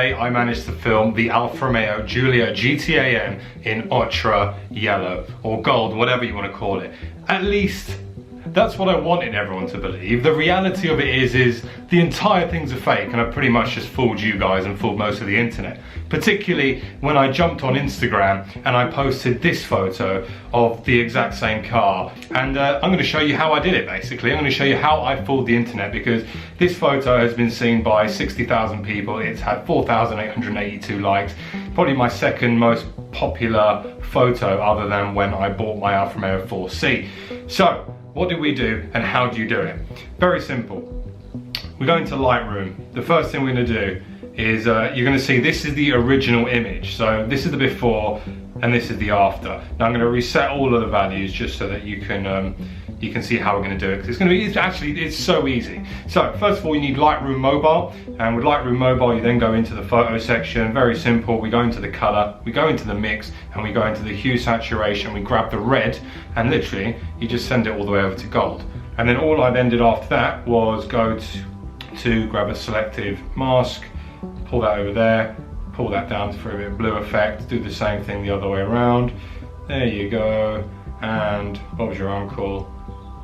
today I managed to film the Alfa Romeo Giulia GTA M in Ochre yellow, or gold, whatever you want to call it. At least that's what I wanted everyone to believe. The reality of it is the entire thing's a fake, and I pretty much just fooled you guys and fooled most of the internet. Particularly when I jumped on Instagram and I posted this photo of the exact same car. And I'm going to show you how I did it, basically. I'm going to show you how I fooled the internet, because this photo has been seen by 60,000 people. It's had 4,882 likes. Probably my second most popular photo, other than when I bought my Alfa Romeo 4C. So, what did we do and how do you do it? Very simple. We go into Lightroom. The first thing we're going to do is you're going to see this is the original image. So this is the before and this is the after. Now I'm going to reset all of the values just so that you can see how we're going to do it. It's so easy. So first of all, you need Lightroom Mobile, and with Lightroom Mobile you then go into the photo section. Very simple. We go into the color, we go into the mix, and we go into the hue saturation. We grab the red, and literally you just send it all the way over to gold. And then all I then did after that was go to grab a selective mask, pull that over there, pull that down for a bit of blue effect, do the same thing the other way around. There you go, and Bob's your uncle.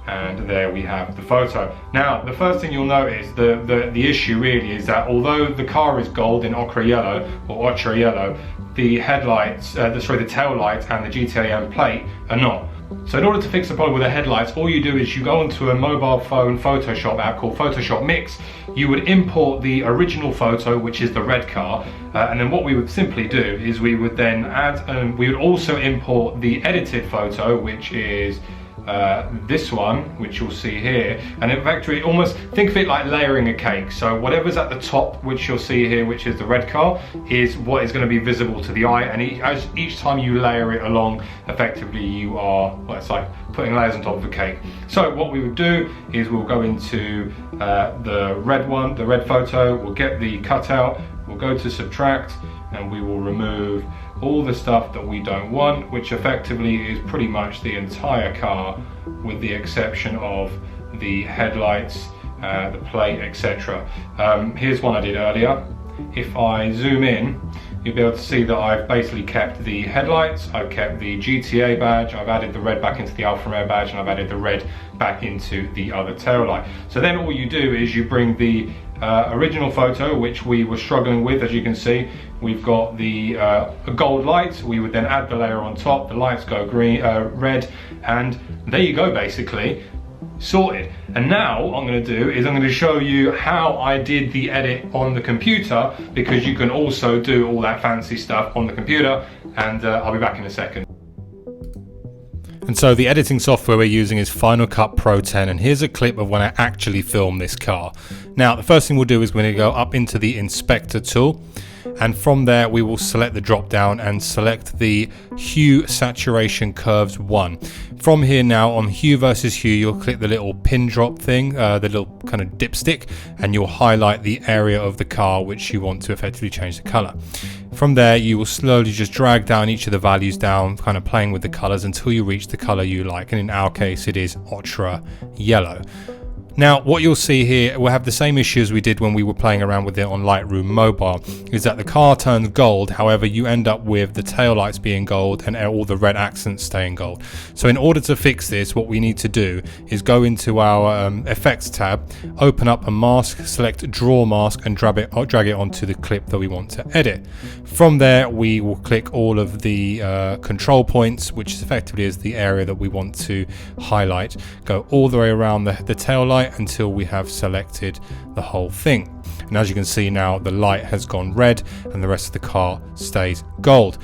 And there we have the photo. Now, the first thing you'll notice, the issue really is that although the car is gold in ochre yellow, or ochre yellow, the headlights, the tail lights and the GTAM plate are not. So in order to fix the problem with the headlights, all you do is you go onto a mobile phone Photoshop app called Photoshop Mix. You would import the original photo, which is the red car, and then what we would simply do is we would then add, we would also import the edited photo, which is this one, which you'll see here. And in fact, almost think of it like layering a cake. So whatever's at the top, which you'll see here, which is the red car, is what is going to be visible to the eye. And each time you layer it along, effectively you are, well, it's like putting layers on top of a cake. So what we would do is we'll go into the red one, the red photo, we'll get the cutout, we'll go to subtract, and we will remove all the stuff that we don't want, which effectively is pretty much the entire car, with the exception of the headlights, the plate, etc. Here's one I did earlier. If I zoom in, you'll be able to see that I've basically kept the headlights, I've kept the GTA badge, I've added the red back into the Alfa Romeo badge, and I've added the red back into the other tail light. So then all you do is you bring the original photo, which we were struggling with. As you can see, we've got the gold lights. We would then add the layer on top, the lights go green, red, and there you go, basically sorted. And now what I'm going to do is I'm going to show you how I did the edit on the computer, because you can also do all that fancy stuff on the computer, and I'll be back in a second. And so the editing software we're using is Final Cut Pro 10, and here's a clip of when I actually filmed this car. Now the first thing we'll do is we're going to go up into the inspector tool, and from there we will select the drop down and select the hue saturation curves 1. From here now, on hue versus hue, you'll click the little pin drop thing, the little kind of dipstick, and you'll highlight the area of the car which you want to effectively change the color. From there you will slowly just drag down each of the values down, kind of playing with the colors until you reach the color you like, and in our case it is ochre yellow. Now what you'll see here, we'll have the same issue as we did when we were playing around with it on Lightroom Mobile, is that the car turns gold, however you end up with the taillights being gold and all the red accents staying gold. So in order to fix this, what we need to do is go into our effects tab, open up a mask, select draw mask, and drag it onto the clip that we want to edit. From there we will click all of the control points, which effectively is the area that we want to highlight, go all the way around the tail light until we have selected the whole thing. And as you can see now, the light has gone red and the rest of the car stays gold.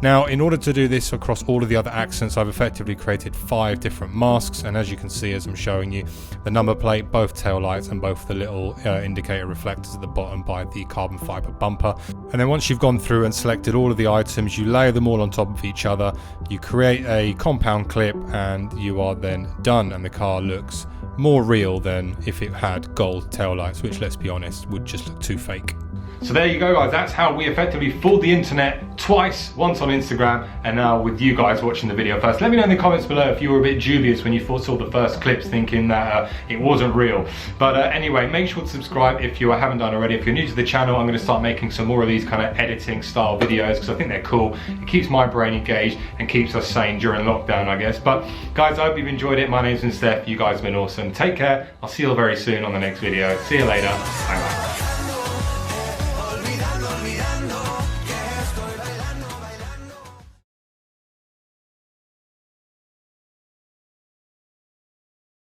Now in order to do this across all of the other accents, I've effectively created 5 different masks, and as you can see as I'm showing you, the number plate, both tail lights, and both the little indicator reflectors at the bottom by the carbon fiber bumper. And then once you've gone through and selected all of the items, you layer them all on top of each other, you create a compound clip, and you are then done, and the car looks more real than if it had gold taillights, which, let's be honest, would just look too fake. So there you go, guys. That's how we effectively fooled the internet twice, once on Instagram and now with you guys watching the video first. Let me know in the comments below if you were a bit dubious when you saw the first clips, thinking that it wasn't real. But anyway, make sure to subscribe if you haven't done already. If you're new to the channel, I'm going to start making some more of these kind of editing style videos because I think they're cool. It keeps my brain engaged and keeps us sane during lockdown, I guess. But guys, I hope you've enjoyed it. My name's Stef. You guys have been awesome. Take care. I'll see you all very soon on the next video. See you later. Bye.